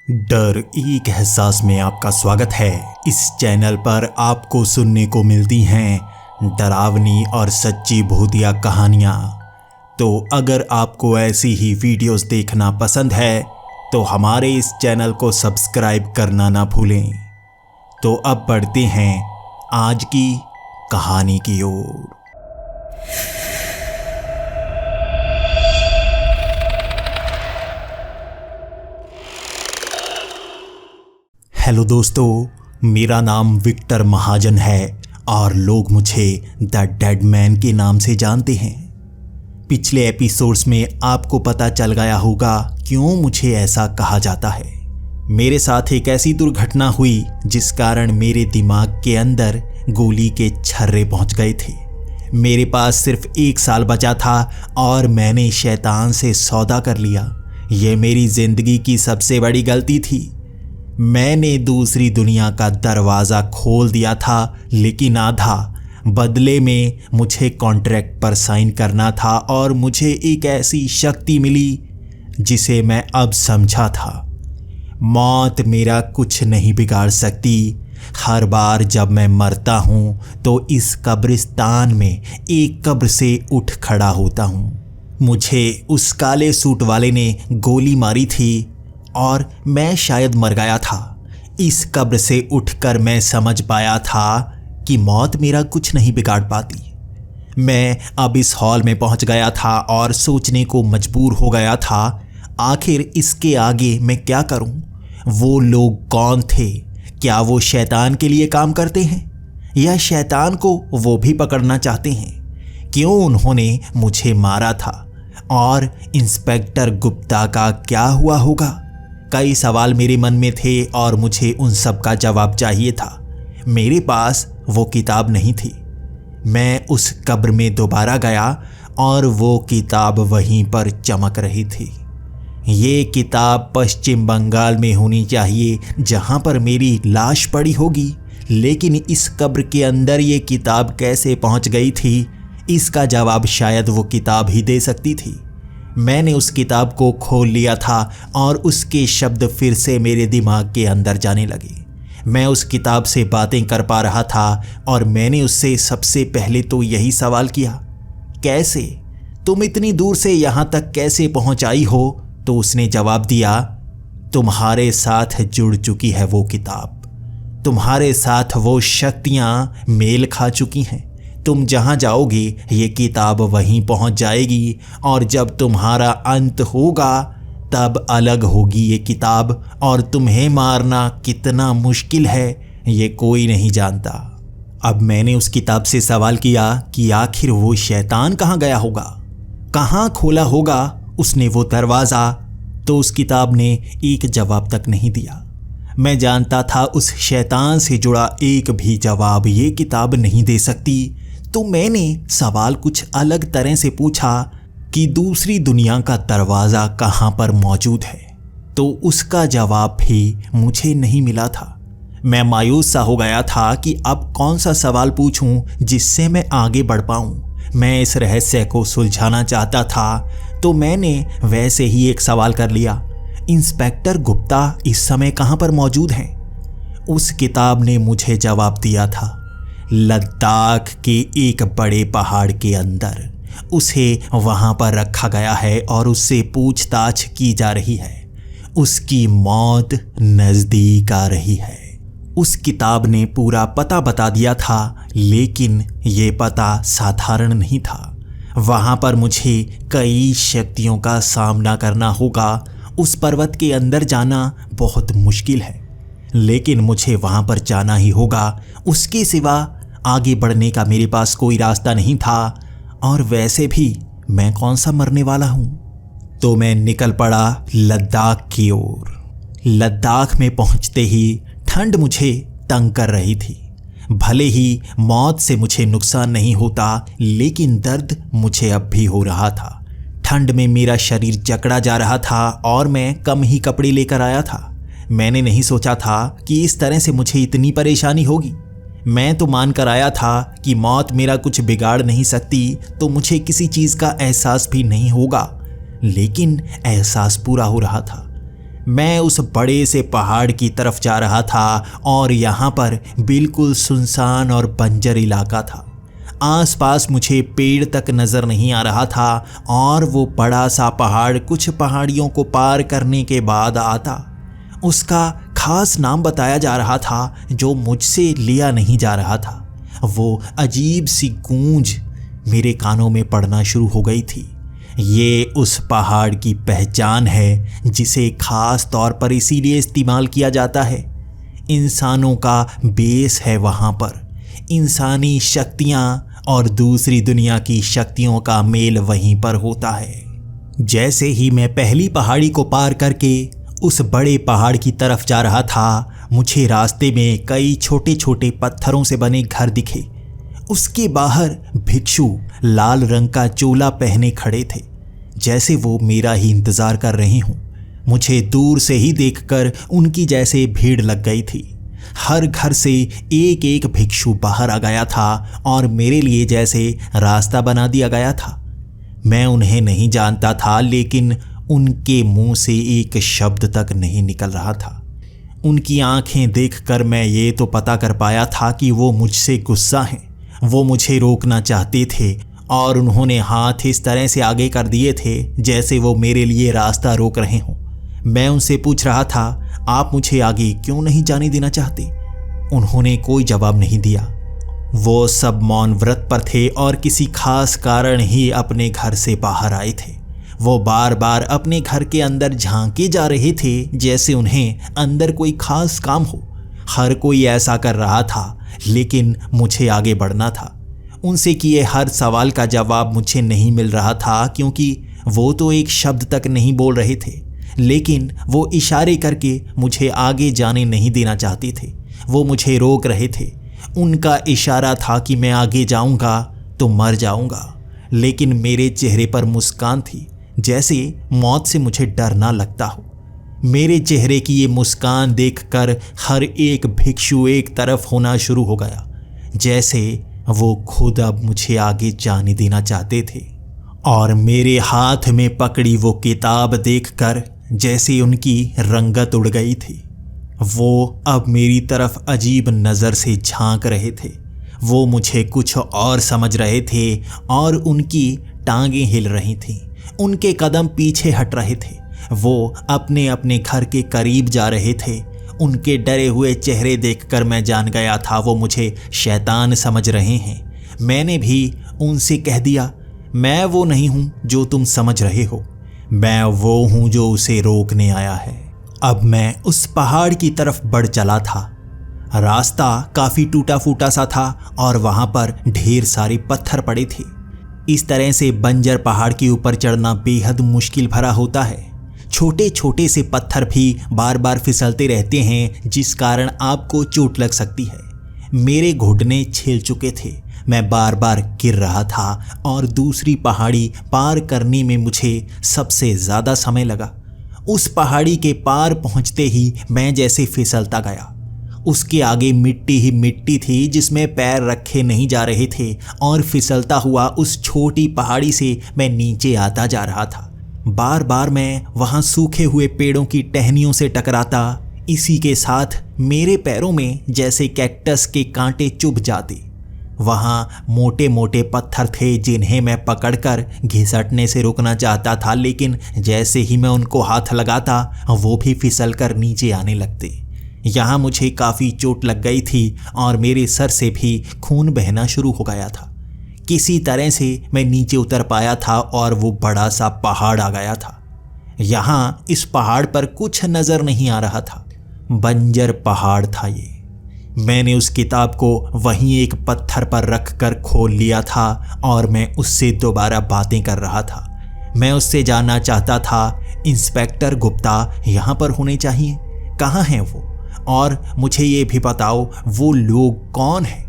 डर एक एहसास में आपका स्वागत है। इस चैनल पर आपको सुनने को मिलती हैं डरावनी और सच्ची भूतिया कहानियाँ। तो अगर आपको ऐसी ही वीडियोस देखना पसंद है तो हमारे इस चैनल को सब्सक्राइब करना ना भूलें। तो अब बढ़ते हैं आज की कहानी की ओर। हेलो दोस्तों, मेरा नाम विक्टर महाजन है और लोग मुझे द डेड मैन के नाम से जानते हैं। पिछले एपिसोड्स में आपको पता चल गया होगा क्यों मुझे ऐसा कहा जाता है। मेरे साथ एक ऐसी दुर्घटना हुई जिस कारण मेरे दिमाग के अंदर गोली के छर्रे पहुंच गए थे। मेरे पास सिर्फ 1 साल बचा था और मैंने शैतान से सौदा कर लिया। यह मेरी जिंदगी की सबसे बड़ी गलती थी। मैंने दूसरी दुनिया का दरवाज़ा खोल दिया था, लेकिन आधा। बदले में मुझे कॉन्ट्रैक्ट पर साइन करना था और मुझे एक ऐसी शक्ति मिली जिसे मैं अब समझा था। मौत मेरा कुछ नहीं बिगाड़ सकती। हर बार जब मैं मरता हूँ तो इस कब्रिस्तान में एक कब्र से उठ खड़ा होता हूँ। मुझे उस काले सूट वाले ने गोली मारी थी और मैं शायद मर गया था। इस कब्र से उठकर मैं समझ पाया था कि मौत मेरा कुछ नहीं बिगाड़ पाती। मैं अब इस हॉल में पहुंच गया था और सोचने को मजबूर हो गया था, आखिर इसके आगे मैं क्या करूं? वो लोग कौन थे? क्या वो शैतान के लिए काम करते हैं या शैतान को वो भी पकड़ना चाहते हैं? क्यों उन्होंने मुझे मारा था? और इंस्पेक्टर गुप्ता का क्या हुआ होगा? कई सवाल मेरे मन में थे और मुझे उन सब का जवाब चाहिए था। मेरे पास वो किताब नहीं थी। मैं उस कब्र में दोबारा गया और वो किताब वहीं पर चमक रही थी। ये किताब पश्चिम बंगाल में होनी चाहिए जहाँ पर मेरी लाश पड़ी होगी, लेकिन इस कब्र के अंदर ये किताब कैसे पहुँच गई थी, इसका जवाब शायद वो किताब ही दे सकती थी। मैंने उस किताब को खोल लिया था और उसके शब्द फिर से मेरे दिमाग के अंदर जाने लगे। मैं उस किताब से बातें कर पा रहा था और मैंने उससे सबसे पहले तो यही सवाल किया, कैसे? तुम इतनी दूर से यहाँ तक कैसे पहुँच आई हो? तो उसने जवाब दिया, तुम्हारे साथ जुड़ चुकी है वो किताब। तुम्हारे साथ वो शक्तियाँ मेल खा चुकी हैं। तुम जहाँ जाओगे ये किताब वहीं पहुँच जाएगी और जब तुम्हारा अंत होगा तब अलग होगी ये किताब और तुम्हें मारना कितना मुश्किल है ये कोई नहीं जानता। अब मैंने उस किताब से सवाल किया कि आखिर वो शैतान कहाँ गया होगा, कहाँ खोला होगा उसने वो दरवाज़ा? तो उस किताब ने एक जवाब तक नहीं दिया। मैं जानता था उस शैतान से जुड़ा एक भी जवाब ये किताब नहीं दे सकती। तो मैंने सवाल कुछ अलग तरह से पूछा कि दूसरी दुनिया का दरवाज़ा कहाँ पर मौजूद है। तो उसका जवाब भी मुझे नहीं मिला था। मैं मायूस सा हो गया था कि अब कौन सा सवाल पूछूं जिससे मैं आगे बढ़ पाऊं। मैं इस रहस्य को सुलझाना चाहता था तो मैंने वैसे ही एक सवाल कर लिया, इंस्पेक्टर गुप्ता इस समय कहाँ पर मौजूद हैं? उस किताब ने मुझे जवाब दिया था, लद्दाख के एक बड़े पहाड़ के अंदर। उसे वहां पर रखा गया है और उससे पूछताछ की जा रही है। उसकी मौत नज़दीक आ रही है। उस किताब ने पूरा पता बता दिया था, लेकिन ये पता साधारण नहीं था। वहां पर मुझे कई शक्तियों का सामना करना होगा। उस पर्वत के अंदर जाना बहुत मुश्किल है, लेकिन मुझे वहां पर जाना ही होगा। उसके सिवा आगे बढ़ने का मेरे पास कोई रास्ता नहीं था और वैसे भी मैं कौन सा मरने वाला हूं। तो मैं निकल पड़ा लद्दाख की ओर। लद्दाख में पहुंचते ही ठंड मुझे तंग कर रही थी। भले ही मौत से मुझे नुकसान नहीं होता, लेकिन दर्द मुझे अब भी हो रहा था। ठंड में मेरा शरीर जकड़ा जा रहा था और मैं कम ही कपड़े लेकर आया था। मैंने नहीं सोचा था कि इस तरह से मुझे इतनी परेशानी होगी। मैं तो मान कर आया था कि मौत मेरा कुछ बिगाड़ नहीं सकती, तो मुझे किसी चीज़ का एहसास भी नहीं होगा, लेकिन एहसास पूरा हो रहा था। मैं उस बड़े से पहाड़ की तरफ जा रहा था और यहाँ पर बिल्कुल सुनसान और बंजर इलाका था। आसपास मुझे पेड़ तक नज़र नहीं आ रहा था और वो बड़ा सा पहाड़ कुछ पहाड़ियों को पार करने के बाद आता। उसका खास नाम बताया जा रहा था जो मुझसे लिया नहीं जा रहा था। वो अजीब सी गूंज मेरे कानों में पड़ना शुरू हो गई थी। ये उस पहाड़ की पहचान है जिसे खास तौर पर इसीलिए इस्तेमाल किया जाता है। इंसानों का बेस है वहाँ पर। इंसानी शक्तियाँ और दूसरी दुनिया की शक्तियों का मेल वहीं पर होता है। जैसे ही मैं पहली पहाड़ी को पार करके उस बड़े पहाड़ की तरफ जा रहा था, मुझे रास्ते में कई छोटे छोटे पत्थरों से बने घर दिखे। उसके बाहर भिक्षु लाल रंग का चोला पहने खड़े थे, जैसे वो मेरा ही इंतज़ार कर रहे हों। मुझे दूर से ही देखकर उनकी जैसे भीड़ लग गई थी। हर घर से एक एक भिक्षु बाहर आ गया था और मेरे लिए जैसे रास्ता बना दिया गया था। मैं उन्हें नहीं जानता था, लेकिन उनके मुंह से एक शब्द तक नहीं निकल रहा था। उनकी आंखें देखकर मैं ये तो पता कर पाया था कि वो मुझसे गुस्सा हैं। वो मुझे रोकना चाहते थे और उन्होंने हाथ इस तरह से आगे कर दिए थे जैसे वो मेरे लिए रास्ता रोक रहे हों। मैं उनसे पूछ रहा था, आप मुझे आगे क्यों नहीं जाने देना चाहते? उन्होंने कोई जवाब नहीं दिया। वो सब मौन व्रत पर थे और किसी खास कारण ही अपने घर से बाहर आए थे। वो बार बार अपने घर के अंदर झांके जा रहे थे जैसे उन्हें अंदर कोई खास काम हो। हर कोई ऐसा कर रहा था, लेकिन मुझे आगे बढ़ना था। उनसे किए हर सवाल का जवाब मुझे नहीं मिल रहा था, क्योंकि वो तो एक शब्द तक नहीं बोल रहे थे, लेकिन वो इशारे करके मुझे आगे जाने नहीं देना चाहते थे। वो मुझे रोक रहे थे। उनका इशारा था कि मैं आगे जाऊंगा तो मर जाऊंगा, लेकिन मेरे चेहरे पर मुस्कान थी, जैसे मौत से मुझे डर ना लगता हो। मेरे चेहरे की ये मुस्कान देखकर हर एक भिक्षु एक तरफ होना शुरू हो गया, जैसे वो खुद अब मुझे आगे जाने देना चाहते थे। और मेरे हाथ में पकड़ी वो किताब देखकर जैसे उनकी रंगत उड़ गई थी। वो अब मेरी तरफ अजीब नज़र से झांक रहे थे। वो मुझे कुछ और समझ रहे थे और उनकी टांगें हिल रही थीं। उनके कदम पीछे हट रहे थे। वो अपने अपने घर के करीब जा रहे थे। उनके डरे हुए चेहरे देखकर मैं जान गया था वो मुझे शैतान समझ रहे हैं। मैंने भी उनसे कह दिया, मैं वो नहीं हूँ जो तुम समझ रहे हो। मैं वो हूँ जो उसे रोकने आया है। अब मैं उस पहाड़ की तरफ बढ़ चला था। रास्ता काफ़ी टूटा फूटा सा था और वहाँ पर ढेर सारे पत्थर पड़े थे। इस तरह से बंजर पहाड़ के ऊपर चढ़ना बेहद मुश्किल भरा होता है। छोटे छोटे से पत्थर भी बार बार फिसलते रहते हैं, जिस कारण आपको चोट लग सकती है। मेरे घुटने छिल चुके थे। मैं बार बार गिर रहा था और दूसरी पहाड़ी पार करने में मुझे सबसे ज़्यादा समय लगा। उस पहाड़ी के पार पहुंचते ही मैं जैसे फिसलता गया। उसके आगे मिट्टी ही मिट्टी थी जिसमें पैर रखे नहीं जा रहे थे और फिसलता हुआ उस छोटी पहाड़ी से मैं नीचे आता जा रहा था। बार बार मैं वहाँ सूखे हुए पेड़ों की टहनियों से टकराता। इसी के साथ मेरे पैरों में जैसे कैक्टस के कांटे चुभ जाते। वहाँ मोटे मोटे पत्थर थे जिन्हें मैं पकड़कर घिसटने से रोकना चाहता था, लेकिन जैसे ही मैं उनको हाथ लगाता वो भी फिसलकर नीचे आने लगते। यहाँ मुझे काफ़ी चोट लग गई थी और मेरे सर से भी खून बहना शुरू हो गया था। किसी तरह से मैं नीचे उतर पाया था और वो बड़ा सा पहाड़ आ गया था। यहाँ इस पहाड़ पर कुछ नज़र नहीं आ रहा था। बंजर पहाड़ था ये। मैंने उस किताब को वहीं एक पत्थर पर रख कर खोल लिया था और मैं उससे दोबारा बातें कर रहा था। मैं उससे जानना चाहता था, इंस्पेक्टर गुप्ता यहाँ पर होने चाहिए, कहाँ हैं वो? और मुझे ये भी बताओ वो लोग कौन हैं?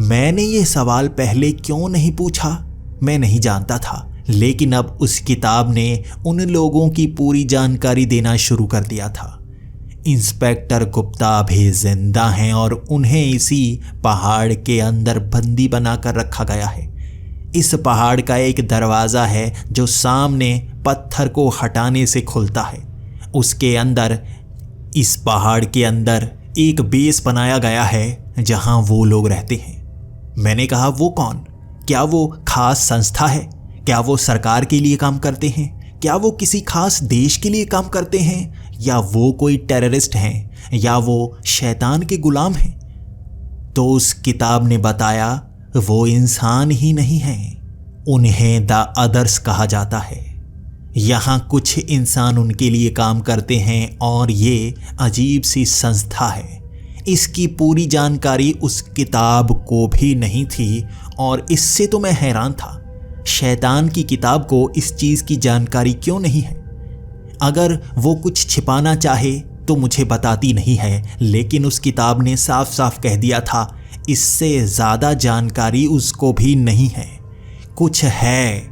मैंने ये सवाल पहले क्यों नहीं पूछा मैं नहीं जानता था, लेकिन अब उस किताब ने उन लोगों की पूरी जानकारी देना शुरू कर दिया था। इंस्पेक्टर गुप्ता अभी जिंदा हैं और उन्हें इसी पहाड़ के अंदर बंदी बनाकर रखा गया है। इस पहाड़ का एक दरवाज़ा है जो सामने पत्थर को हटाने से खुलता है। उसके अंदर, इस पहाड़ के अंदर एक बेस बनाया गया है जहां वो लोग रहते हैं। मैंने कहा वो कौन? क्या वो खास संस्था है? क्या वो सरकार के लिए काम करते हैं? क्या वो किसी खास देश के लिए काम करते हैं? या वो कोई टेररिस्ट हैं? या वो शैतान के गुलाम हैं? तो उस किताब ने बताया वो इंसान ही नहीं हैं, उन्हें द अदर्स कहा जाता है। यहाँ कुछ इंसान उनके लिए काम करते हैं और ये अजीब सी संस्था है। इसकी पूरी जानकारी उस किताब को भी नहीं थी और इससे तो मैं हैरान था। शैतान की किताब को इस चीज़ की जानकारी क्यों नहीं है? अगर वो कुछ छिपाना चाहे तो मुझे बताती नहीं है, लेकिन उस किताब ने साफ साफ कह दिया था इससे ज़्यादा जानकारी उसको भी नहीं है। कुछ है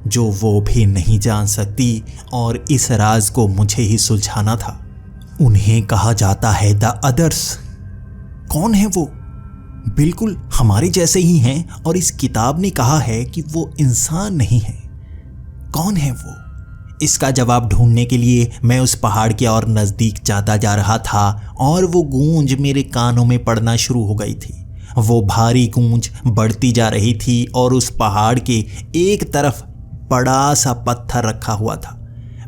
जो वो भी नहीं जान सकती और इस राज को मुझे ही सुलझाना था। उन्हें कहा जाता है द अदर्स। कौन है वो? बिल्कुल हमारे जैसे ही हैं और इस किताब ने कहा है कि वो इंसान नहीं है। कौन है वो? इसका जवाब ढूंढने के लिए मैं उस पहाड़ के और नज़दीक जाता जा रहा था और वो गूंज मेरे कानों में पड़ना शुरू हो गई थी। वो भारी गूंज बढ़ती जा रही थी और उस पहाड़ के एक तरफ बड़ा सा पत्थर रखा हुआ था।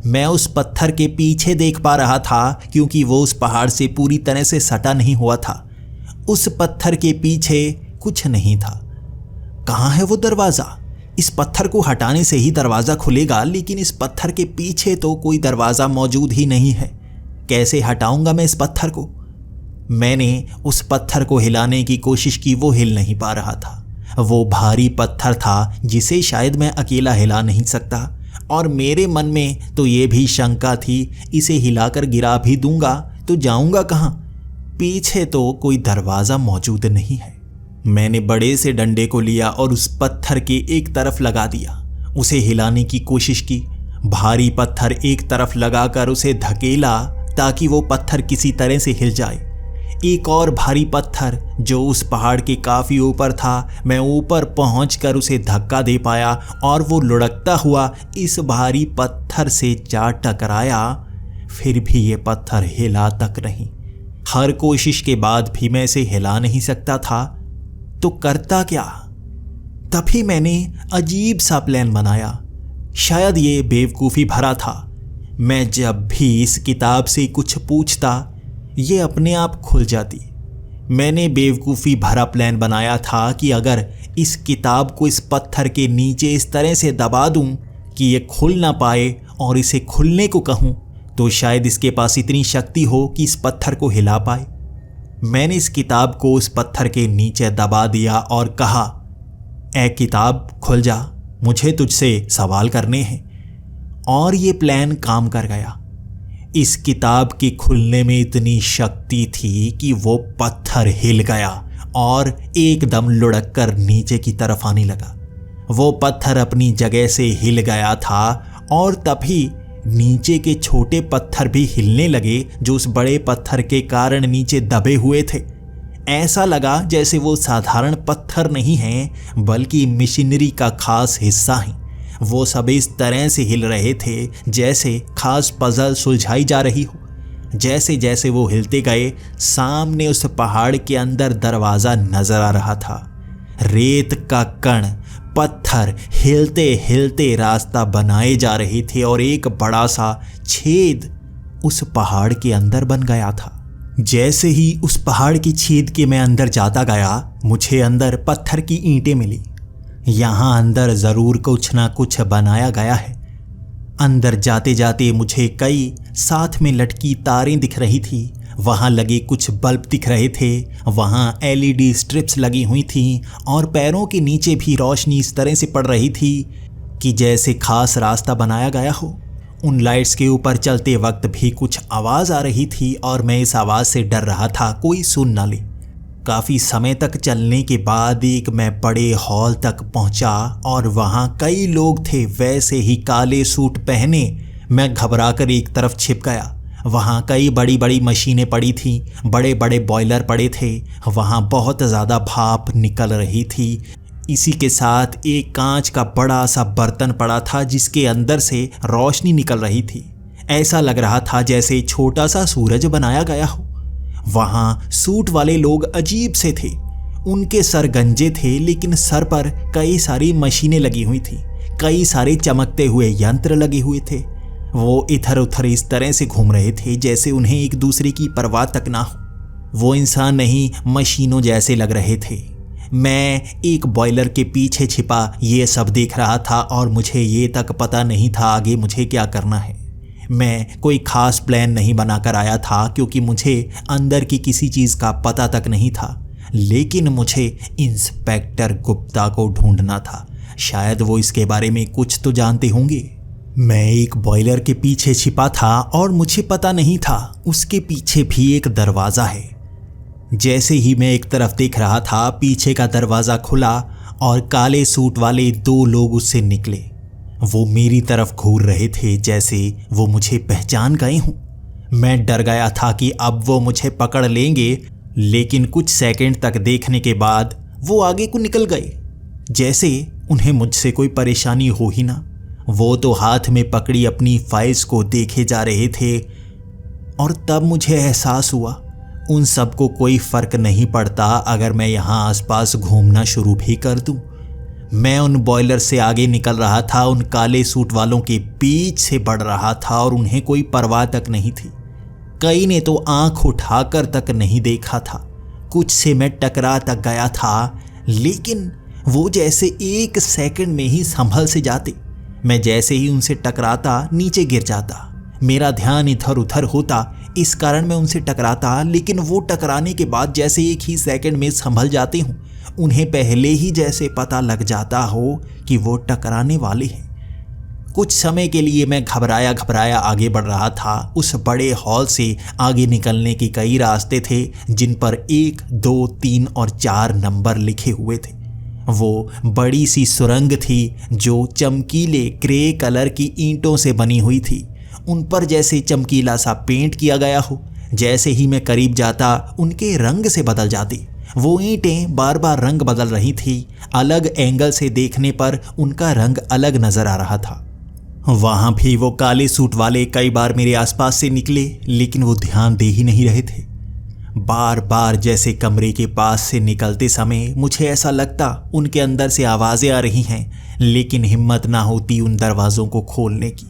मैं उस पत्थर के पीछे देख पा रहा था क्योंकि वो उस पहाड़ से पूरी तरह से सटा नहीं हुआ था। उस पत्थर के पीछे कुछ नहीं था। कहाँ है वो दरवाज़ा? इस पत्थर को हटाने से ही दरवाज़ा खुलेगा, लेकिन इस पत्थर के पीछे तो कोई दरवाज़ा मौजूद ही नहीं है। कैसे हटाऊंगा मैं इस पत्थर को? मैंने उस पत्थर को हिलाने की कोशिश की, वो हिल नहीं पा रहा था। वो भारी पत्थर था जिसे शायद मैं अकेला हिला नहीं सकता और मेरे मन में तो ये भी शंका थी इसे हिलाकर गिरा भी दूंगा तो जाऊंगा कहाँ? पीछे तो कोई दरवाज़ा मौजूद नहीं है। मैंने बड़े से डंडे को लिया और उस पत्थर के एक तरफ लगा दिया। उसे हिलाने की कोशिश की। भारी पत्थर एक तरफ लगाकर उसे धकेला ताकि वो पत्थर किसी तरह से हिल जाए। एक और भारी पत्थर जो उस पहाड़ के काफ़ी ऊपर था, मैं ऊपर पहुंचकर उसे धक्का दे पाया और वो लुढ़कता हुआ इस भारी पत्थर से जा टकराया। फिर भी ये पत्थर हिला तक नहीं। हर कोशिश के बाद भी मैं इसे हिला नहीं सकता था, तो करता क्या? तभी मैंने अजीब सा प्लान बनाया। शायद ये बेवकूफ़ी भरा था। मैं जब भी इस किताब से कुछ पूछता ये अपने आप खुल जाती। मैंने बेवकूफ़ी भरा प्लान बनाया था कि अगर इस किताब को इस पत्थर के नीचे इस तरह से दबा दूं कि ये खुल ना पाए और इसे खुलने को कहूं तो शायद इसके पास इतनी शक्ति हो कि इस पत्थर को हिला पाए। मैंने इस किताब को उस पत्थर के नीचे दबा दिया और कहा, ऐ किताब खुल जा, मुझे तुझसे सवाल करने हैं। और ये प्लान काम कर गया। इस किताब के खुलने में इतनी शक्ति थी कि वो पत्थर हिल गया और एकदम लुढ़क कर नीचे की तरफ आने लगा। वो पत्थर अपनी जगह से हिल गया था और तभी नीचे के छोटे पत्थर भी हिलने लगे जो उस बड़े पत्थर के कारण नीचे दबे हुए थे। ऐसा लगा जैसे वो साधारण पत्थर नहीं हैं बल्कि मशीनरी का खास हिस्सा हैं। वो सब इस तरह से हिल रहे थे जैसे खास पजल सुलझाई जा रही हो। जैसे जैसे वो हिलते गए सामने उस पहाड़ के अंदर दरवाज़ा नजर आ रहा था। रेत का कण, पत्थर हिलते हिलते रास्ता बनाए जा रहे थे और एक बड़ा सा छेद उस पहाड़ के अंदर बन गया था। जैसे ही उस पहाड़ की छेद के मैं अंदर जाता गया, मुझे अंदर पत्थर की ईंटें मिली। यहाँ अंदर ज़रूर कुछ ना कुछ बनाया गया है। अंदर जाते जाते मुझे कई साथ में लटकी तारें दिख रही थी। वहाँ लगे कुछ बल्ब दिख रहे थे। वहाँ LED स्ट्रिप्स लगी हुई थीं और पैरों के नीचे भी रोशनी इस तरह से पड़ रही थी कि जैसे खास रास्ता बनाया गया हो। उन लाइट्स के ऊपर चलते वक्त भी कुछ आवाज़ आ रही थी और मैं इस आवाज़ से डर रहा था कोई सुन ना ले। काफ़ी समय तक चलने के बाद एक मैं बड़े हॉल तक पहुंचा और वहाँ कई लोग थे वैसे ही काले सूट पहने। मैं घबराकर एक तरफ छिप गया। वहाँ कई बड़ी बड़ी मशीनें पड़ी थीं, बड़े बड़े बॉयलर पड़े थे। वहाँ बहुत ज़्यादा भाप निकल रही थी। इसी के साथ एक कांच का बड़ा सा बर्तन पड़ा था जिसके अंदर से रोशनी निकल रही थी। ऐसा लग रहा था जैसे छोटा सा सूरज बनाया गया हो। वहां सूट वाले लोग अजीब से थे। उनके सर गंजे थे, लेकिन सर पर कई सारी मशीनें लगी हुई थी, कई सारे चमकते हुए यंत्र लगे हुए थे। वो इधर उधर इस तरह से घूम रहे थे जैसे उन्हें एक दूसरे की परवाह तक ना हो। वो इंसान नहीं, मशीनों जैसे लग रहे थे। मैं एक बॉयलर के पीछे छिपा ये सब देख रहा था और मुझे ये तक पता नहीं था आगे मुझे क्या करना है। मैं कोई खास प्लान नहीं बनाकर आया था, क्योंकि मुझे अंदर की किसी चीज़ का पता तक नहीं था। लेकिन मुझे इंस्पेक्टर गुप्ता को ढूंढना था। शायद वो इसके बारे में कुछ तो जानते होंगे। मैं एक बॉयलर के पीछे छिपा था और मुझे पता नहीं था उसके पीछे भी एक दरवाज़ा है। जैसे ही मैं एक तरफ देख रहा था, पीछे का दरवाज़ा खुला और काले सूट वाले 2 लोग उससे निकले। वो मेरी तरफ घूर रहे थे जैसे वो मुझे पहचान गए हों। मैं डर गया था कि अब वो मुझे पकड़ लेंगे, लेकिन कुछ सेकंड तक देखने के बाद वो आगे को निकल गए, जैसे उन्हें मुझसे कोई परेशानी हो ही ना। वो तो हाथ में पकड़ी अपनी फाइल्स को देखे जा रहे थे और तब मुझे एहसास हुआ उन सबको कोई फ़र्क नहीं पड़ता अगर मैं यहाँ आसपास घूमना शुरू भी कर दूँ। मैं उन बॉयलर से आगे निकल रहा था, उन काले सूट वालों के बीच से बढ़ रहा था और उन्हें कोई परवाह तक नहीं थी। कई ने तो आंख उठाकर तक नहीं देखा था। कुछ से मैं टकरा तक गया था, लेकिन वो जैसे 1 सेकंड में ही संभल से जाते। मैं जैसे ही उनसे टकराता नीचे गिर जाता। मेरा ध्यान इधर उधर होता, इस कारण मैं उनसे टकराता, लेकिन वो टकराने के बाद जैसे 1 ही सेकंड में संभल जाते हूँ। उन्हें पहले ही जैसे पता लग जाता हो कि वो टकराने वाले हैं। कुछ समय के लिए मैं घबराया घबराया आगे बढ़ रहा था। उस बड़े हॉल से आगे निकलने के कई रास्ते थे, जिन पर 1, 2, 3 और 4 नंबर लिखे हुए थे। वो बड़ी सी सुरंग थी जो चमकीले ग्रे कलर की ईंटों से बनी हुई थी। उन पर जैसे चमकीला सा पेंट किया गया हो। जैसे ही मैं करीब जाता, उनके रंग से बदल जाते। वो ईंटें बार बार रंग बदल रही थी। अलग एंगल से देखने पर उनका रंग अलग नजर आ रहा था। वहां भी वो काले सूट वाले कई बार मेरे आसपास से निकले, लेकिन वो ध्यान दे ही नहीं रहे थे। बार बार जैसे कमरे के पास से निकलते समय मुझे ऐसा लगता उनके अंदर से आवाज़ें आ रही हैं, लेकिन हिम्मत ना होती उन दरवाज़ों को खोलने की।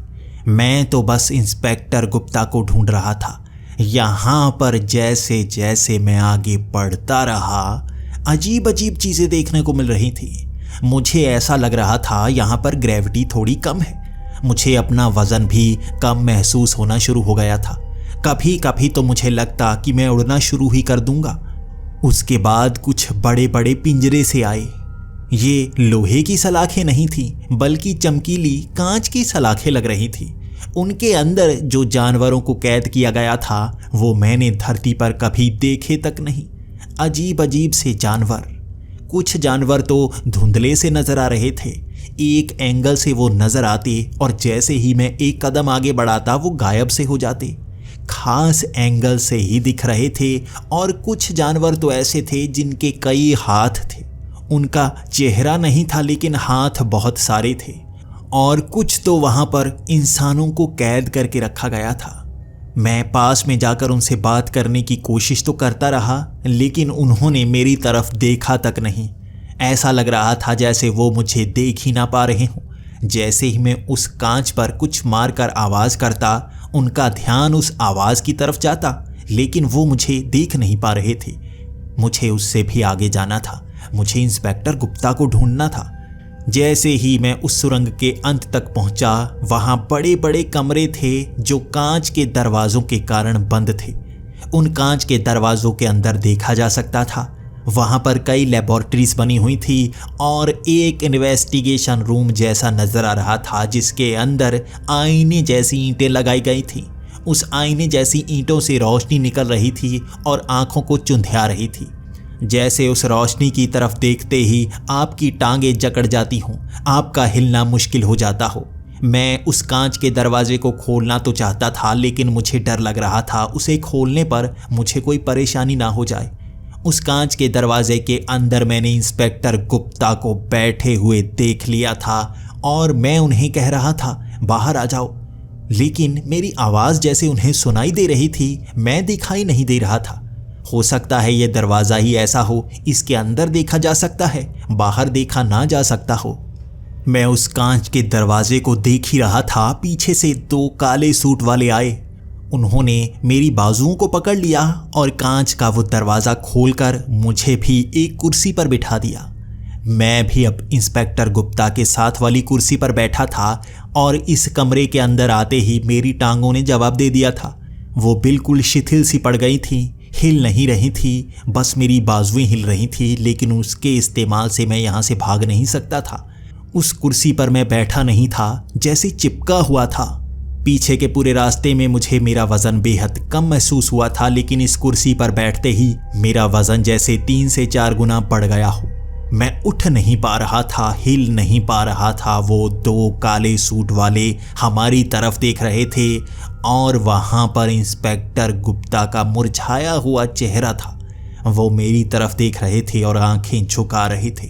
मैं तो बस इंस्पेक्टर गुप्ता को ढूंढ रहा था। यहाँ पर जैसे जैसे मैं आगे बढ़ता रहा, अजीब अजीब चीज़ें देखने को मिल रही थी। मुझे ऐसा लग रहा था यहाँ पर ग्रेविटी थोड़ी कम है। मुझे अपना वज़न भी कम महसूस होना शुरू हो गया था। कभी कभी तो मुझे लगता कि मैं उड़ना शुरू ही कर दूंगा। उसके बाद कुछ बड़े बड़े पिंजरे से आए। ये लोहे की सलाखें नहीं थी, बल्कि चमकीली कांच की सलाखें लग रही थी। उनके अंदर जो जानवरों को कैद किया गया था, वो मैंने धरती पर कभी देखे तक नहीं। अजीब अजीब से जानवर। कुछ जानवर तो धुंधले से नजर आ रहे थे। एक एंगल से वो नजर आते और जैसे ही मैं एक कदम आगे बढ़ाता वो गायब से हो जाते। खास एंगल से ही दिख रहे थे। और कुछ जानवर तो ऐसे थे जिनके कई हाथ थे। उनका चेहरा नहीं था, लेकिन हाथ बहुत सारे थे। और कुछ तो वहां पर इंसानों को कैद करके रखा गया था। मैं पास में जाकर उनसे बात करने की कोशिश तो करता रहा, लेकिन उन्होंने मेरी तरफ देखा तक नहीं। ऐसा लग रहा था जैसे वो मुझे देख ही ना पा रहे हों। जैसे ही मैं उस कांच पर कुछ मारकर आवाज़ करता, उनका ध्यान उस आवाज़ की तरफ जाता, लेकिन वो मुझे देख नहीं पा रहे थे। मुझे उससे भी आगे जाना था। मुझे इंस्पेक्टर गुप्ता को ढूंढना था। जैसे ही मैं उस सुरंग के अंत तक पहुंचा, वहां बड़े बड़े कमरे थे जो कांच के दरवाजों के कारण बंद थे। उन कांच के दरवाजों के अंदर देखा जा सकता था। वहां पर कई लेबोरेटरीज बनी हुई थी और एक इन्वेस्टिगेशन रूम जैसा नजर आ रहा था, जिसके अंदर आईने जैसी ईंटें लगाई गई थी। उस आईने जैसी ईंटों से रोशनी निकल रही थी और आंखों को चुंधिया रही थी। जैसे उस रोशनी की तरफ देखते ही आपकी टांगें जकड़ जाती हों, आपका हिलना मुश्किल हो जाता हो। मैं उस कांच के दरवाजे को खोलना तो चाहता था, लेकिन मुझे डर लग रहा था उसे खोलने पर मुझे कोई परेशानी ना हो जाए। उस कांच के दरवाजे के अंदर मैंने इंस्पेक्टर गुप्ता को बैठे हुए देख लिया था और मैं उन्हें कह रहा था, बाहर आ जाओ। लेकिन मेरी आवाज़ जैसे उन्हें सुनाई दे रही थी, मैं दिखाई नहीं दे रहा था। हो सकता है ये दरवाज़ा ही ऐसा हो, इसके अंदर देखा जा सकता है, बाहर देखा ना जा सकता हो। मैं उस कांच के दरवाजे को देख ही रहा था, पीछे से 2 काले सूट वाले आए। उन्होंने मेरी बाजुओं को पकड़ लिया और कांच का वो दरवाज़ा खोलकर मुझे भी एक कुर्सी पर बिठा दिया। मैं भी अब इंस्पेक्टर गुप्ता के साथ वाली कुर्सी पर बैठा था और इस कमरे के अंदर आते ही मेरी टांगों ने जवाब दे दिया था। वो बिल्कुल शिथिल सी पड़ गई थी, हिल नहीं रही थी, बस मेरी बाजुएं हिल रही थी, लेकिन उसके इस्तेमाल से मैं यहाँ से भाग नहीं सकता था। उस कुर्सी पर मैं बैठा नहीं था, जैसे चिपका हुआ था। पीछे के पूरे रास्ते में मुझे मेरा वज़न बेहद कम महसूस हुआ था, लेकिन इस कुर्सी पर बैठते ही मेरा वज़न जैसे 3 से 4 गुना बढ़ गया हो। मैं उठ नहीं पा रहा था, हिल नहीं पा रहा था। वो 2 काले सूट वाले हमारी तरफ देख रहे थे और वहाँ पर इंस्पेक्टर गुप्ता का मुरझाया हुआ चेहरा था। वो मेरी तरफ देख रहे थे और आंखें झुका रहे थे।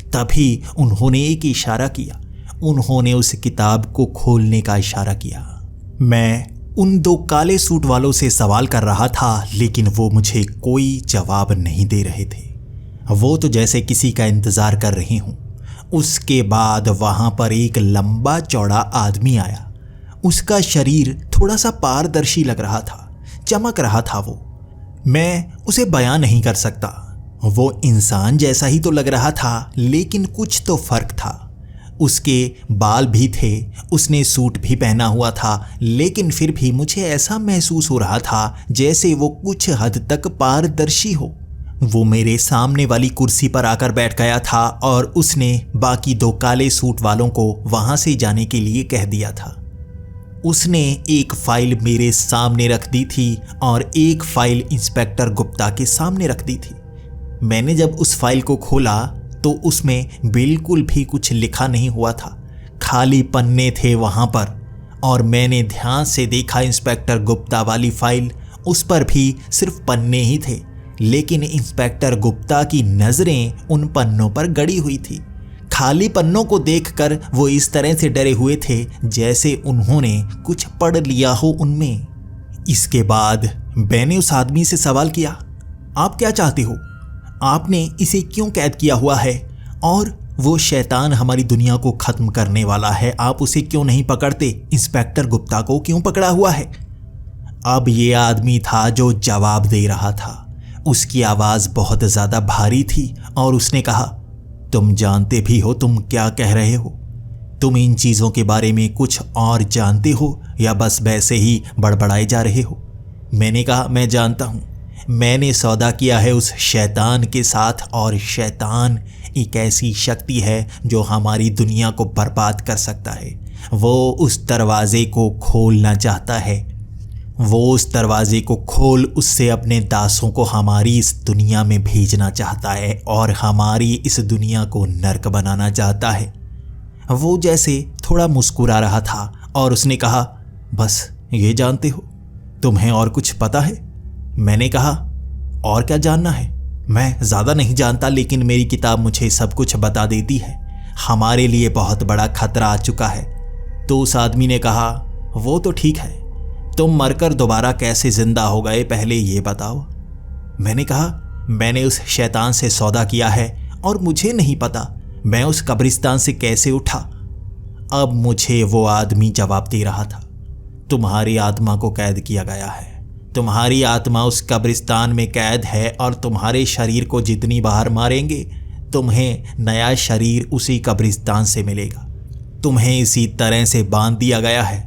तभी उन्होंने एक इशारा किया। उन्होंने उस किताब को खोलने का इशारा किया। मैं उन 2 काले सूट वालों से सवाल कर रहा था, लेकिन वो मुझे कोई जवाब नहीं दे रहे थे। वो तो जैसे किसी का इंतज़ार कर रहे हूँ। उसके बाद वहाँ पर एक लंबा चौड़ा आदमी आया। उसका शरीर थोड़ा सा पारदर्शी लग रहा था, चमक रहा था। वो मैं उसे बयां नहीं कर सकता। वो इंसान जैसा ही तो लग रहा था, लेकिन कुछ तो फर्क था। उसके बाल भी थे, उसने सूट भी पहना हुआ था, लेकिन फिर भी मुझे ऐसा महसूस हो रहा था जैसे वो कुछ हद तक पारदर्शी हो। वो मेरे सामने वाली कुर्सी पर आकर बैठ गया था और उसने बाकी 2 काले सूट वालों को वहां से जाने के लिए कह दिया था। उसने एक फाइल मेरे सामने रख दी थी और एक फाइल इंस्पेक्टर गुप्ता के सामने रख दी थी। मैंने जब उस फाइल को खोला तो उसमें बिल्कुल भी कुछ लिखा नहीं हुआ था, खाली पन्ने थे वहां पर। और मैंने ध्यान से देखा इंस्पेक्टर गुप्ता वाली फाइल, उस पर भी सिर्फ पन्ने ही थे, लेकिन इंस्पेक्टर गुप्ता की नजरें उन पन्नों पर गड़ी हुई थी। खाली पन्नों को देखकर वो इस तरह से डरे हुए थे जैसे उन्होंने कुछ पढ़ लिया हो उनमें। इसके बाद मैंने उस आदमी से सवाल किया, आप क्या चाहते हो? आपने इसे क्यों कैद किया हुआ है? और वो शैतान हमारी दुनिया को खत्म करने वाला है, आप उसे क्यों नहीं पकड़ते? इंस्पेक्टर गुप्ता को क्यों पकड़ा हुआ है? अब ये आदमी था जो जवाब दे रहा था। उसकी आवाज़ बहुत ज़्यादा भारी थी और उसने कहा, तुम जानते भी हो तुम क्या कह रहे हो? तुम इन चीज़ों के बारे में कुछ और जानते हो या बस वैसे ही बड़बड़ाए जा रहे हो? मैंने कहा, मैं जानता हूँ। मैंने सौदा किया है उस शैतान के साथ, और शैतान एक ऐसी शक्ति है जो हमारी दुनिया को बर्बाद कर सकता है। वो उस दरवाजे को खोलना चाहता है। वो उस दरवाजे को खोल उससे अपने दासों को हमारी इस दुनिया में भेजना चाहता है और हमारी इस दुनिया को नर्क बनाना चाहता है। वो जैसे थोड़ा मुस्कुरा रहा था और उसने कहा, बस ये जानते हो? तुम्हें और कुछ पता है? मैंने कहा, और क्या जानना है? मैं ज़्यादा नहीं जानता, लेकिन मेरी किताब मुझे सब कुछ बता देती है। हमारे लिए बहुत बड़ा खतरा आ चुका है। तो उस आदमी ने कहा, वो तो ठीक है, तुम मरकर दोबारा कैसे जिंदा हो गए पहले ये बताओ। मैंने कहा, मैंने उस शैतान से सौदा किया है और मुझे नहीं पता मैं उस कब्रिस्तान से कैसे उठा। अब मुझे वो आदमी जवाब दे रहा था, तुम्हारी आत्मा को कैद किया गया है। तुम्हारी आत्मा उस कब्रिस्तान में कैद है और तुम्हारे शरीर को जितनी बार मारेंगे तुम्हें नया शरीर उसी कब्रिस्तान से मिलेगा। तुम्हें इसी तरह से बांध दिया गया है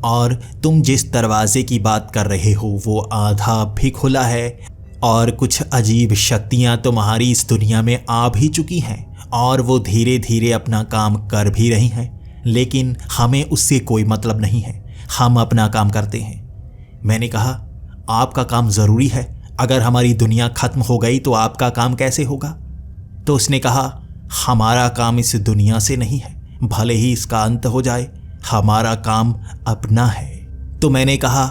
और तुम जिस दरवाजे की बात कर रहे हो वो आधा भी खुला है और कुछ अजीब शक्तियाँ तुम्हारी इस दुनिया में आ भी चुकी हैं और वो धीरे धीरे अपना काम कर भी रही हैं, लेकिन हमें उससे कोई मतलब नहीं है। हम अपना काम करते हैं। मैंने कहा, आपका काम ज़रूरी है। अगर हमारी दुनिया ख़त्म हो गई तो आपका काम कैसे होगा? तो उसने कहा, हमारा काम इस दुनिया से नहीं है, भले ही इसका अंत हो जाए, हमारा काम अपना है। तो मैंने कहा,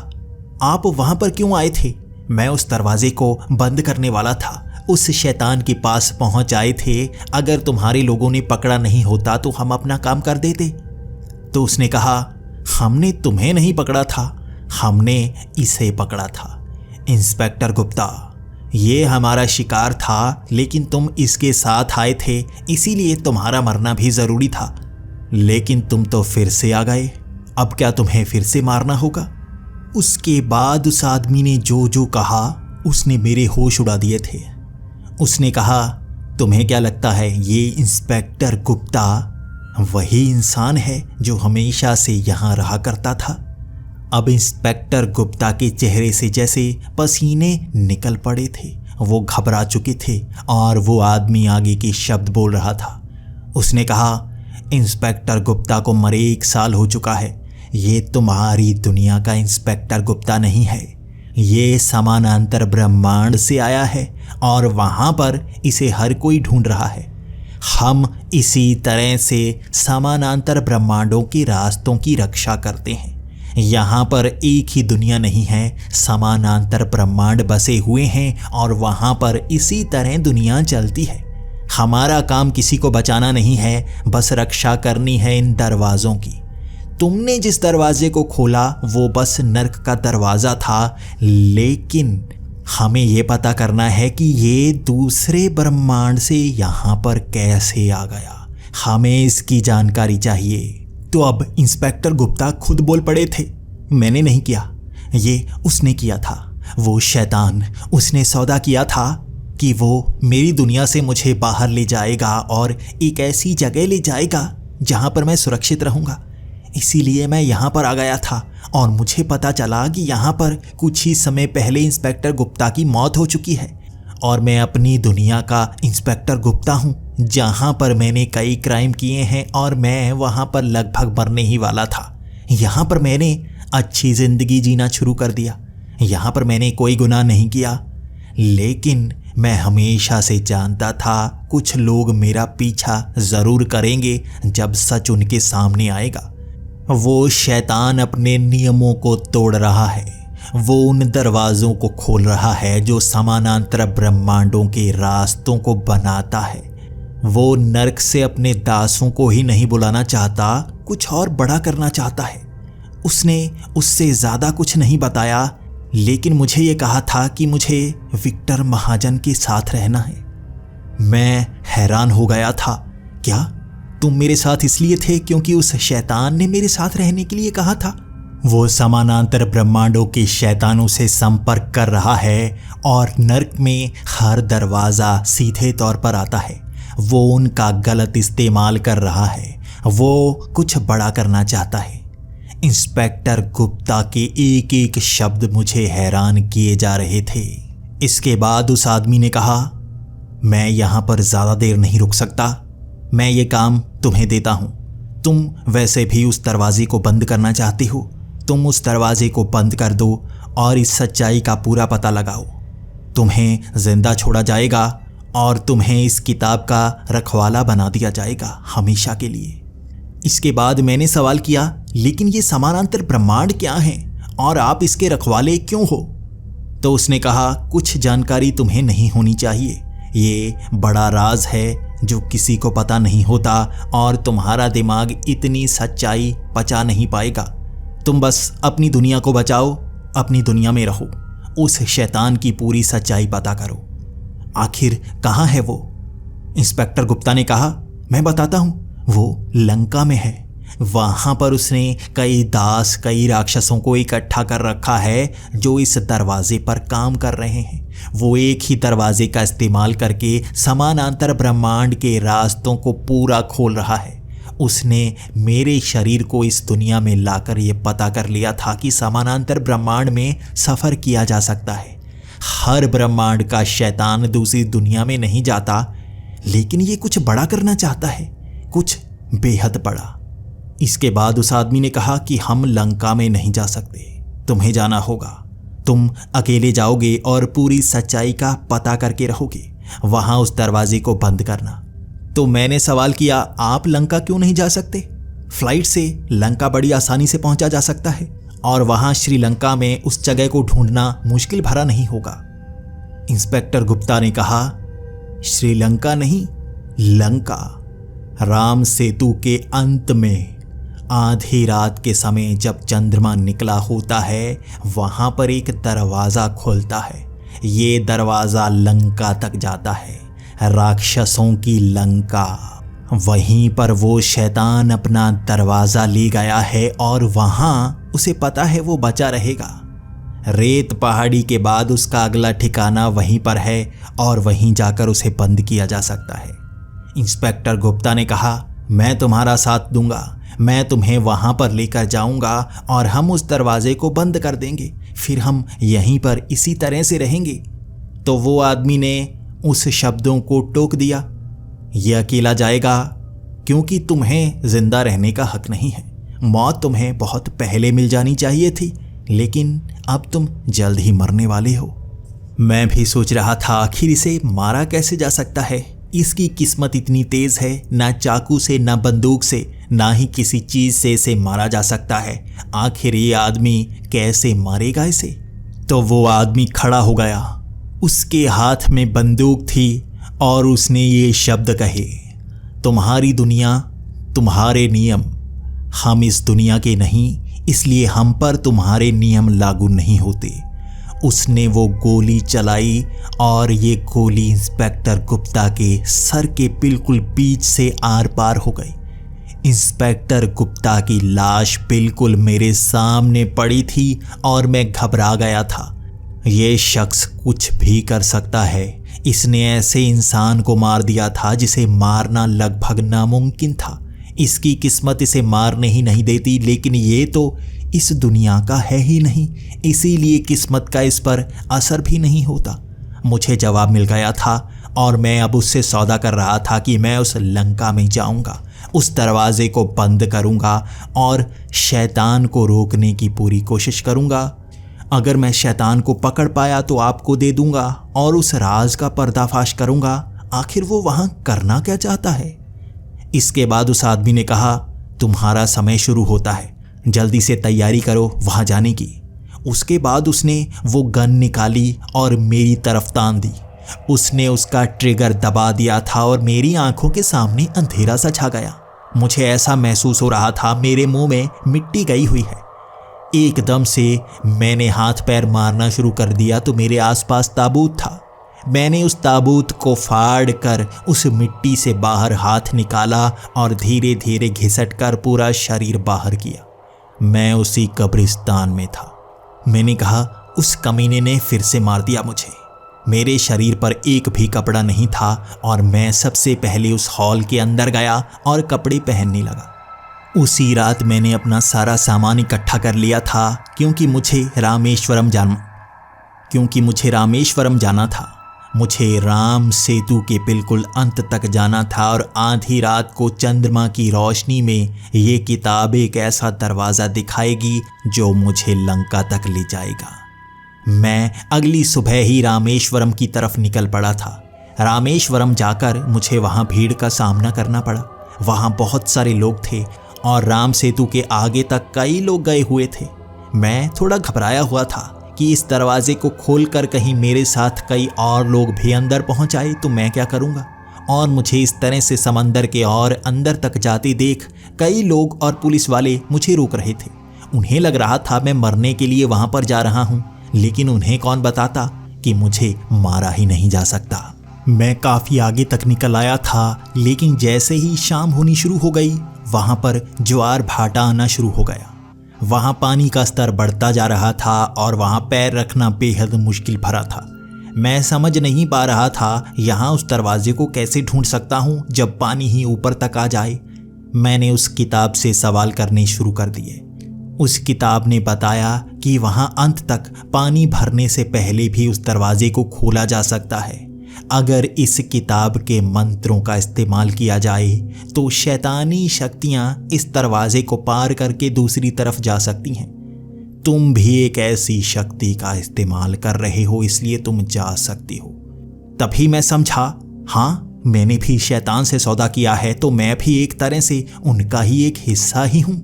आप वहाँ पर क्यों आए थे? मैं उस दरवाजे को बंद करने वाला था, उस शैतान के पास पहुँच आए थे। अगर तुम्हारे लोगों ने पकड़ा नहीं होता तो हम अपना काम कर देते। तो उसने कहा, हमने तुम्हें नहीं पकड़ा था, हमने इसे पकड़ा था। इंस्पेक्टर गुप्ता, ये हमारा शिकार था, लेकिन तुम इसके साथ आए थे, इसीलिए तुम्हारा मरना भी ज़रूरी था। लेकिन तुम तो फिर से आ गए, अब क्या तुम्हें फिर से मारना होगा? उसके बाद उस आदमी ने जो जो कहा उसने मेरे होश उड़ा दिए थे। उसने कहा, तुम्हें क्या लगता है ये इंस्पेक्टर गुप्ता वही इंसान है जो हमेशा से यहाँ रहा करता था? अब इंस्पेक्टर गुप्ता के चेहरे से जैसे पसीने निकल पड़े थे। वो घबरा चुके थे और वो आदमी आगे के शब्द बोल रहा था। उसने कहा, इंस्पेक्टर गुप्ता को मरे 1 साल हो चुका है। ये तुम्हारी दुनिया का इंस्पेक्टर गुप्ता नहीं है, ये समानांतर ब्रह्मांड से आया है और वहाँ पर इसे हर कोई ढूंढ रहा है। हम इसी तरह से समानांतर ब्रह्मांडों के रास्तों की रक्षा करते हैं। यहाँ पर एक ही दुनिया नहीं है, समानांतर ब्रह्मांड बसे हुए हैं और वहाँ पर इसी तरह दुनिया चलती है। हमारा काम किसी को बचाना नहीं है, बस रक्षा करनी है इन दरवाज़ों की। तुमने जिस दरवाजे को खोला वो बस नर्क का दरवाज़ा था, लेकिन हमें ये पता करना है कि ये दूसरे ब्रह्मांड से यहाँ पर कैसे आ गया। हमें इसकी जानकारी चाहिए। तो अब इंस्पेक्टर गुप्ता खुद बोल पड़े थे, मैंने नहीं किया, ये उसने किया था। वो शैतान, उसने सौदा किया था कि वो मेरी दुनिया से मुझे बाहर ले जाएगा और एक ऐसी जगह ले जाएगा जहाँ पर मैं सुरक्षित रहूँगा। इसीलिए मैं यहाँ पर आ गया था और मुझे पता चला कि यहाँ पर कुछ ही समय पहले इंस्पेक्टर गुप्ता की मौत हो चुकी है और मैं अपनी दुनिया का इंस्पेक्टर गुप्ता हूँ, जहाँ पर मैंने कई क्राइम किए हैं और मैं वहाँ पर लगभग मरने ही वाला था। यहाँ पर मैंने अच्छी ज़िंदगी जीना शुरू कर दिया। यहाँ पर मैंने कोई गुनाह नहीं किया, लेकिन मैं हमेशा से जानता था कुछ लोग मेरा पीछा ज़रूर करेंगे जब सच उनके सामने आएगा। वो शैतान अपने नियमों को तोड़ रहा है, वो उन दरवाज़ों को खोल रहा है जो समानांतर ब्रह्मांडों के रास्तों को बनाता है। वो नर्क से अपने दासों को ही नहीं बुलाना चाहता, कुछ और बड़ा करना चाहता है। उसने उससे ज़्यादा कुछ नहीं बताया, लेकिन मुझे ये कहा था कि मुझे विक्टर महाजन के साथ रहना है। मैं हैरान हो गया था। क्या तुम मेरे साथ इसलिए थे क्योंकि उस शैतान ने मेरे साथ रहने के लिए कहा था? वो समानांतर ब्रह्मांडों के शैतानों से संपर्क कर रहा है और नर्क में हर दरवाज़ा सीधे तौर पर आता है। वो उनका गलत इस्तेमाल कर रहा है, वो कुछ बड़ा करना चाहता है। इंस्पेक्टर गुप्ता के एक एक शब्द मुझे हैरान किए जा रहे थे। इसके बाद उस आदमी ने कहा, मैं यहाँ पर ज़्यादा देर नहीं रुक सकता, मैं ये काम तुम्हें देता हूँ। तुम वैसे भी उस दरवाजे को बंद करना चाहती हो, तुम उस दरवाजे को बंद कर दो और इस सच्चाई का पूरा पता लगाओ। तुम्हें जिंदा छोड़ा जाएगा और तुम्हें इस किताब का रखवाला बना दिया जाएगा हमेशा के लिए। इसके बाद मैंने सवाल किया, लेकिन ये समानांतर ब्रह्मांड क्या है और आप इसके रखवाले क्यों हो? तो उसने कहा, कुछ जानकारी तुम्हें नहीं होनी चाहिए, ये बड़ा राज है जो किसी को पता नहीं होता और तुम्हारा दिमाग इतनी सच्चाई पचा नहीं पाएगा। तुम बस अपनी दुनिया को बचाओ, अपनी दुनिया में रहो, उस शैतान की पूरी सच्चाई पता करो। आखिर कहाँ है वो? इंस्पेक्टर गुप्ता ने कहा, मैं बताता हूँ, वो लंका में है। वहाँ पर उसने कई दास, कई राक्षसों को इकट्ठा कर रखा है जो इस दरवाजे पर काम कर रहे हैं। वो एक ही दरवाजे का इस्तेमाल करके समानांतर ब्रह्मांड के रास्तों को पूरा खोल रहा है। उसने मेरे शरीर को इस दुनिया में लाकर ये पता कर लिया था कि समानांतर ब्रह्मांड में सफ़र किया जा सकता है। हर ब्रह्मांड का शैतान दूसरी दुनिया में नहीं जाता, लेकिन ये कुछ बड़ा करना चाहता है, कुछ बेहद बड़ा। इसके बाद उस आदमी ने कहा कि हम लंका में नहीं जा सकते, तुम्हें जाना होगा। तुम अकेले जाओगे और पूरी सच्चाई का पता करके रहोगे। वहाँ उस दरवाजे को बंद करना। तो मैंने सवाल किया, आप लंका क्यों नहीं जा सकते? फ्लाइट से लंका बड़ी आसानी से पहुंचा जा सकता है और वहाँ श्रीलंका में उस जगह को ढूंढना मुश्किल भरा नहीं होगा। इंस्पेक्टर गुप्ता ने कहा, श्रीलंका नहीं, लंका। राम सेतु के अंत में आधी रात के समय जब चंद्रमा निकला होता है, वहां पर एक दरवाज़ा खुलता है। ये दरवाज़ा लंका तक जाता है, राक्षसों की लंका। वहीं पर वो शैतान अपना दरवाज़ा ले गया है और वहां उसे पता है वो बचा रहेगा। रेत पहाड़ी के बाद उसका अगला ठिकाना वहीं पर है और वहीं जाकर उसे बंद किया जा सकता है। इंस्पेक्टर गुप्ता ने कहा, मैं तुम्हारा साथ दूंगा, मैं तुम्हें वहां पर लेकर जाऊंगा और हम उस दरवाजे को बंद कर देंगे, फिर हम यहीं पर इसी तरह से रहेंगे। तो वो आदमी ने उस शब्दों को टोक दिया, यह अकेला जाएगा क्योंकि तुम्हें जिंदा रहने का हक नहीं है। मौत तुम्हें बहुत पहले मिल जानी चाहिए थी, लेकिन अब तुम जल्द ही मरने वाले हो। मैं भी सोच रहा था आखिर इसे मारा कैसे जा सकता है। इसकी किस्मत इतनी तेज है, ना चाकू से, ना बंदूक से, ना ही किसी चीज से इसे मारा जा सकता है। आखिर ये आदमी कैसे मारेगा इसे? तो वो आदमी खड़ा हो गया, उसके हाथ में बंदूक थी और उसने ये शब्द कहे, तुम्हारी दुनिया, तुम्हारे नियम, हम इस दुनिया के नहीं, इसलिए हम पर तुम्हारे नियम लागू नहीं होते। उसने वो गोली चलाई और ये गोली इंस्पेक्टर गुप्ता के सर के बिल्कुल बीच से आर पार हो गई। इंस्पेक्टर गुप्ता की लाश बिल्कुल मेरे सामने पड़ी थी और मैं घबरा गया था। ये शख्स कुछ भी कर सकता है। इसने ऐसे इंसान को मार दिया था जिसे मारना लगभग नामुमकिन था। इसकी किस्मत इसे मारने ही नहीं देती, लेकिन ये तो इस दुनिया का है ही नहीं, इसीलिए किस्मत का इस पर असर भी नहीं होता। मुझे जवाब मिल गया था और मैं अब उससे सौदा कर रहा था कि मैं उस लंका में जाऊंगा, उस दरवाजे को बंद करूंगा और शैतान को रोकने की पूरी कोशिश करूंगा। अगर मैं शैतान को पकड़ पाया तो आपको दे दूंगा और उस राज का पर्दाफाश करूंगा, आखिर वो वहां करना क्या चाहता है। इसके बाद उस आदमी ने कहा, तुम्हारा समय शुरू होता है, जल्दी से तैयारी करो वहां जाने की। उसके बाद उसने वो गन निकाली और मेरी तरफ तान दी। उसने उसका ट्रिगर दबा दिया था और मेरी आंखों के सामने अंधेरा सा छा गया। मुझे ऐसा महसूस हो रहा था मेरे मुंह में मिट्टी गई हुई है। एकदम से मैंने हाथ पैर मारना शुरू कर दिया तो मेरे आसपास ताबूत था। मैंने उस ताबूत को फाड़ कर उस मिट्टी से बाहर हाथ निकाला और धीरे धीरे घिसट कर पूरा शरीर बाहर किया। मैं उसी कब्रिस्तान में था। मैंने कहा, उस कमीने ने फिर से मार दिया मुझे। मेरे शरीर पर एक भी कपड़ा नहीं था और मैं सबसे पहले उस हॉल के अंदर गया और कपड़े पहनने लगा। उसी रात मैंने अपना सारा सामान इकट्ठा कर लिया था क्योंकि मुझे रामेश्वरम जाना था। मुझे राम सेतु के बिल्कुल अंत तक जाना था और आधी रात को चंद्रमा की रोशनी में ये किताब एक ऐसा दरवाज़ा दिखाएगी जो मुझे लंका तक ले जाएगा। मैं अगली सुबह ही रामेश्वरम की तरफ निकल पड़ा था। रामेश्वरम जाकर मुझे वहाँ भीड़ का सामना करना पड़ा। वहाँ बहुत सारे लोग थे और राम सेतु के आगे तक कई लोग गए हुए थे। मैं थोड़ा घबराया हुआ था कि इस दरवाजे को खोलकर कहीं मेरे साथ कई और लोग भी अंदर पहुंच आए तो मैं क्या करूंगा। और मुझे इस तरह से समंदर के और अंदर तक जाते देख कई लोग और पुलिस वाले मुझे रोक रहे थे। उन्हें लग रहा था मैं मरने के लिए वहां पर जा रहा हूं, लेकिन उन्हें कौन बताता कि मुझे मारा ही नहीं जा सकता। मैं काफ़ी आगे तक निकल आया था, लेकिन जैसे ही शाम होनी शुरू हो गई वहाँ पर ज्वार भाटा आना शुरू हो गया। वहाँ पानी का स्तर बढ़ता जा रहा था और वहाँ पैर रखना बेहद मुश्किल भरा था। मैं समझ नहीं पा रहा था यहाँ उस दरवाजे को कैसे ढूंढ सकता हूँ जब पानी ही ऊपर तक आ जाए। मैंने उस किताब से सवाल करने शुरू कर दिए। उस किताब ने बताया कि वहाँ अंत तक पानी भरने से पहले भी उस दरवाजे को खोला जा सकता है। अगर इस किताब के मंत्रों का इस्तेमाल किया जाए तो शैतानी शक्तियां इस दरवाजे को पार करके दूसरी तरफ जा सकती हैं। तुम भी एक ऐसी शक्ति का इस्तेमाल कर रहे हो, इसलिए तुम जा सकती हो। तभी मैं समझा, हाँ, मैंने भी शैतान से सौदा किया है तो मैं भी एक तरह से उनका ही एक हिस्सा ही हूं।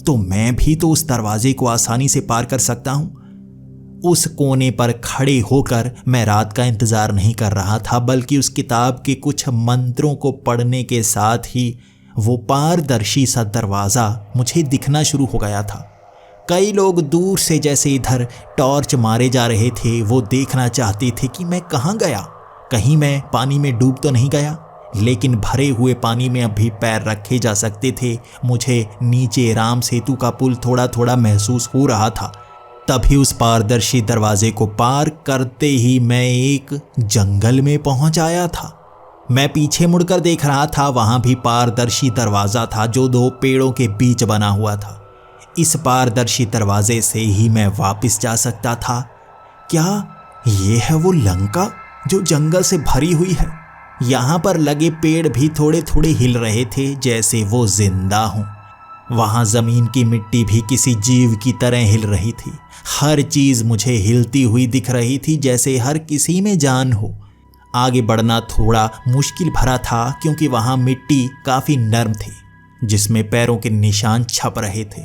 तो मैं भी तो उस दरवाजे को आसानी से पार कर सकता हूं। उस कोने पर खड़े होकर मैं रात का इंतजार नहीं कर रहा था, बल्कि उस किताब के कुछ मंत्रों को पढ़ने के साथ ही वो पारदर्शी सा दरवाज़ा मुझे दिखना शुरू हो गया था। कई लोग दूर से जैसे इधर टॉर्च मारे जा रहे थे, वो देखना चाहते थे कि मैं कहाँ गया, कहीं मैं पानी में डूब तो नहीं गया। लेकिन भरे हुए पानी में अभी पैर रखे जा सकते थे। मुझे नीचे राम सेतु का पुल थोड़ा थोड़ा महसूस हो रहा था। तभी उस पारदर्शी दरवाजे को पार करते ही मैं एक जंगल में पहुंच आया था। मैं पीछे मुड़कर देख रहा था, वहां भी पारदर्शी दरवाजा था जो दो पेड़ों के बीच बना हुआ था। इस पारदर्शी दरवाजे से ही मैं वापस जा सकता था। क्या ये है वो लंका जो जंगल से भरी हुई है? यहाँ पर लगे पेड़ भी थोड़े थोड़े हिल रहे थे, जैसे वो जिंदा हों। वहाँ जमीन की मिट्टी भी किसी जीव की तरह हिल रही थी। हर चीज मुझे हिलती हुई दिख रही थी, जैसे हर किसी में जान हो। आगे बढ़ना थोड़ा मुश्किल भरा था क्योंकि वहाँ मिट्टी काफी नरम थी, जिसमें पैरों के निशान छप रहे थे।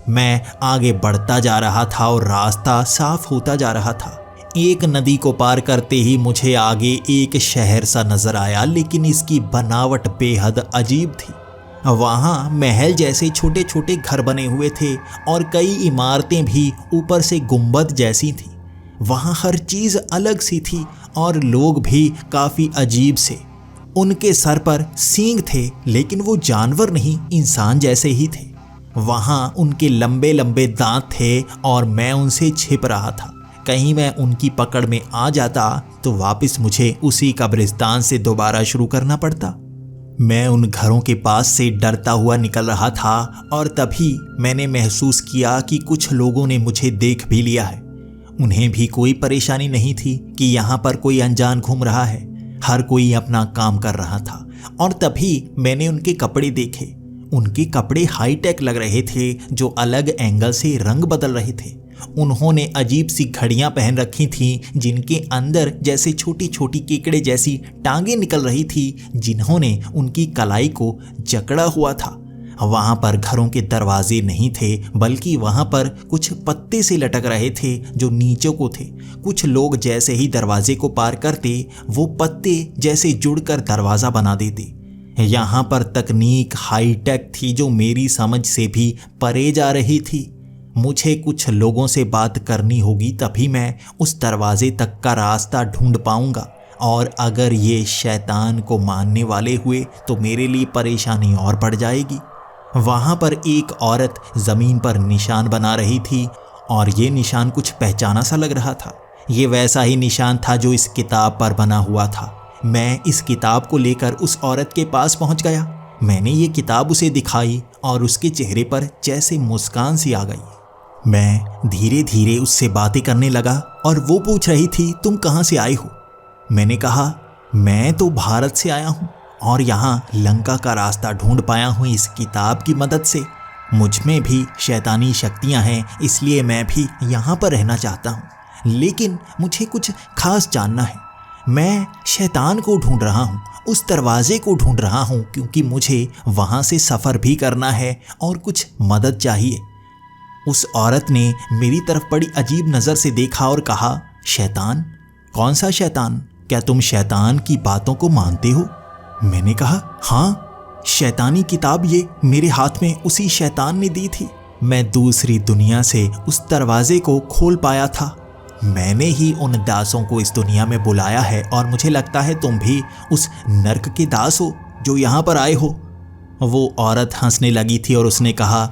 मैं आगे बढ़ता जा रहा था और रास्ता साफ होता जा रहा था। एक नदी को पार करते ही मुझे आगे एक शहर सा नजर आया, लेकिन इसकी बनावट बेहद अजीब थी। वहाँ महल जैसे छोटे छोटे घर बने हुए थे और कई इमारतें भी ऊपर से गुंबद जैसी थी। वहाँ हर चीज़ अलग सी थी और लोग भी काफ़ी अजीब से। उनके सर पर सींग थे, लेकिन वो जानवर नहीं, इंसान जैसे ही थे। वहाँ उनके लंबे लंबे दांत थे और मैं उनसे छिप रहा था। कहीं मैं उनकी पकड़ में आ जाता तो वापस मुझे उसी कब्रिस्तान से दोबारा शुरू करना पड़ता। मैं उन घरों के पास से डरता हुआ निकल रहा था और तभी मैंने महसूस किया कि कुछ लोगों ने मुझे देख भी लिया है। उन्हें भी कोई परेशानी नहीं थी कि यहाँ पर कोई अनजान घूम रहा है। हर कोई अपना काम कर रहा था। और तभी मैंने उनके कपड़े देखे। उनके कपड़े हाईटेक लग रहे थे, जो अलग एंगल से रंग बदल रहे थे। उन्होंने अजीब सी घड़ियां पहन रखी थीं, जिनके अंदर जैसे छोटी छोटी केकड़े जैसी टांगें निकल रही थी, जिन्होंने उनकी कलाई को जकड़ा हुआ था। वहां पर घरों के दरवाजे नहीं थे, बल्कि वहां पर कुछ पत्ते से लटक रहे थे जो नीचे को थे। कुछ लोग जैसे ही दरवाजे को पार करते, वो पत्ते जैसे जुड़कर दरवाजा बना देते। यहाँ पर तकनीक हाईटेक थी जो मेरी समझ से भी परे जा रही थी। मुझे कुछ लोगों से बात करनी होगी, तभी मैं उस दरवाजे तक का रास्ता ढूंढ पाऊंगा। और अगर ये शैतान को मानने वाले हुए तो मेरे लिए परेशानी और बढ़ जाएगी। वहाँ पर एक औरत ज़मीन पर निशान बना रही थी और ये निशान कुछ पहचाना सा लग रहा था। ये वैसा ही निशान था जो इस किताब पर बना हुआ था। मैं इस किताब को लेकर उस औरत के पास पहुँच गया। मैंने ये किताब उसे दिखाई और उसके चेहरे पर जैसे मुस्कान सी आ गई। मैं धीरे धीरे उससे बातें करने लगा और वो पूछ रही थी, तुम कहाँ से आए हो? मैंने कहा, मैं तो भारत से आया हूँ और यहाँ लंका का रास्ता ढूंढ पाया हूँ इस किताब की मदद से। मुझ में भी शैतानी शक्तियाँ हैं, इसलिए मैं भी यहाँ पर रहना चाहता हूँ। लेकिन मुझे कुछ खास जानना है। मैं शैतान को ढूंढ रहा हूँ, उस दरवाजे को ढूंढ रहा हूँ, क्योंकि मुझे वहाँ से सफ़र भी करना है और कुछ मदद चाहिए। उस औरत ने मेरी तरफ बड़ी अजीब नज़र से देखा और कहा, शैतान? कौन सा शैतान? क्या तुम शैतान की बातों को मानते हो? मैंने कहा, हाँ, शैतानी किताब ये मेरे हाथ में उसी शैतान ने दी थी। मैं दूसरी दुनिया से उस दरवाजे को खोल पाया था। मैंने ही उन दासों को इस दुनिया में बुलाया है और मुझे लगता है तुम भी उस नर्क के दास हो जो यहाँ पर आए हो। वो औरत हंसने लगी थी और उसने कहा,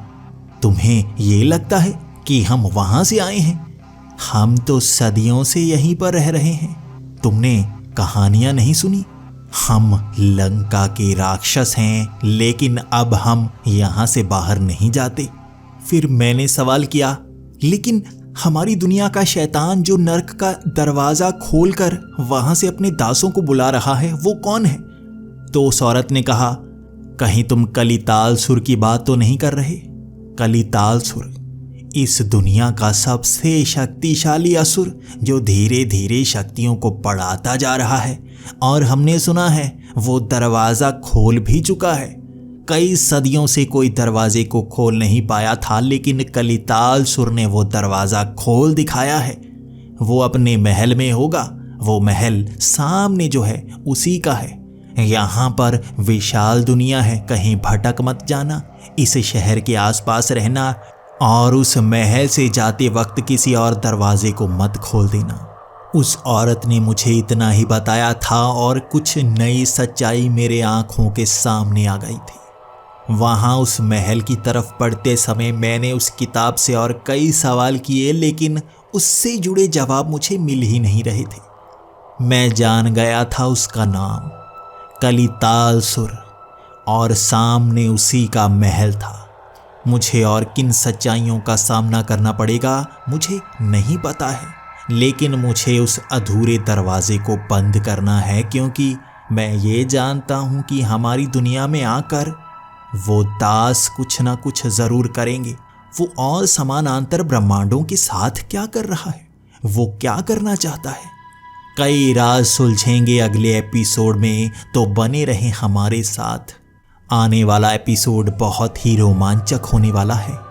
तुम्हें ये लगता है कि हम वहाँ से आए हैं? हम तो सदियों से यहीं पर रह रहे हैं। तुमने कहानियाँ नहीं सुनी? हम लंका के राक्षस हैं, लेकिन अब हम यहाँ से बाहर नहीं जाते। फिर मैंने सवाल किया, लेकिन हमारी दुनिया का शैतान जो नर्क का दरवाज़ा खोलकर वहाँ से अपने दासों को बुला रहा है, वो कौन है? तो उस औरत ने कहा, कहीं तुम कलितालसुर की बात तो नहीं कर रहे? कलितालसुर इस दुनिया का सबसे शक्तिशाली असुर जो धीरे धीरे शक्तियों को बढ़ाता जा रहा है, और हमने सुना है वो दरवाज़ा खोल भी चुका है। कई सदियों से कोई दरवाजे को खोल नहीं पाया था, लेकिन कलितालसुर ने वो दरवाज़ा खोल दिखाया है। वो अपने महल में होगा। वो महल सामने जो है उसी का है। यहाँ पर विशाल दुनिया है, कहीं भटक मत जाना, इस शहर के आसपास रहना और उस महल से जाते वक्त किसी और दरवाजे को मत खोल देना। उस औरत ने मुझे इतना ही बताया था और कुछ नई सच्चाई मेरे आंखों के सामने आ गई थी। वहाँ उस महल की तरफ बढ़ते समय मैंने उस किताब से और कई सवाल किए, लेकिन उससे जुड़े जवाब मुझे मिल ही नहीं रहे थे। मैं जान गया था उसका नाम कलिताल सुर और सामने उसी का महल था। मुझे और किन सच्चाइयों का सामना करना पड़ेगा मुझे नहीं पता है, लेकिन मुझे उस अधूरे दरवाजे को बंद करना है, क्योंकि मैं ये जानता हूँ कि हमारी दुनिया में आकर वो दास कुछ ना कुछ ज़रूर करेंगे। वो और समानांतर ब्रह्मांडों के साथ क्या कर रहा है, वो क्या करना चाहता है, कई राज सुलझेंगे अगले एपिसोड में, तो बने रहें हमारे साथ। आने वाला एपिसोड बहुत ही रोमांचक होने वाला है।